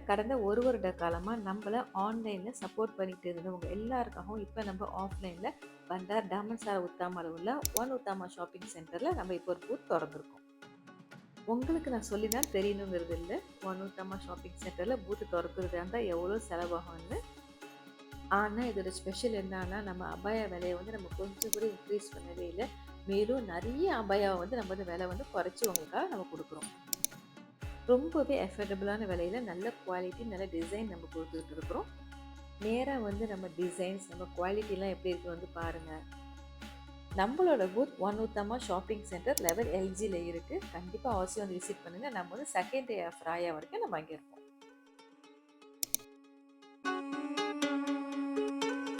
கடந்த ஒரு வருட காலமாக நம்மளை ஆன்லைனில் சப்போர்ட் பண்ணிட்டு இருந்தவங்க எல்லாருக்காகவும் இப்போ நம்ம ஆஃப்லைனில் பண்டார் டாமன்சாரா உத்தாமாவில் உள்ள ஒன் உத்தாமா ஷாப்பிங் சென்டரில் நம்ம இப்போ ஒரு பூத் திறந்துருக்கோம். உங்களுக்கு நான் சொல்லிதான் தெரியணுங்கிறது இல்லை, ஒன் உத்தாமா ஷாப்பிங் சென்டரில் பூத்து திறக்கிறதா இருந்தால் எவ்வளோ செலவாகும்னு. ஆனால் இதோட ஸ்பெஷல் என்னன்னா, நம்ம அபாயா விலையை வந்து நம்ம கொஞ்சம் கூட இன்க்ரீஸ் பண்ணவே இல்லை. மேலும் நிறைய அபாயாவை வந்து நம்ம வந்து விலை வந்து குறைச்சி உங்களுக்காக நம்ம கொடுக்குறோம். ரொம்பவே அஃபோர்டபுளான விலையில நல்ல குவாலிட்டி, நல்ல டிசைன் நம்ம கொடுத்துட்டு இருக்கிறோம். நேராக வந்து நம்ம டிசைன்ஸ், நம்ம குவாலிட்டிலாம் எப்படி இருக்குன்னு வந்து பாருங்கள். நம்மளோட booth one Uthama shopping centre level எல்ஜியில் இருக்குது. கண்டிப்பாக அவசியம் வந்து விசிட் பண்ணுங்கள். நம்ம வந்து செகண்ட் டே ஆஃப் ராயா வரைக்கும் நம்ம அங்கே இருப்போம்.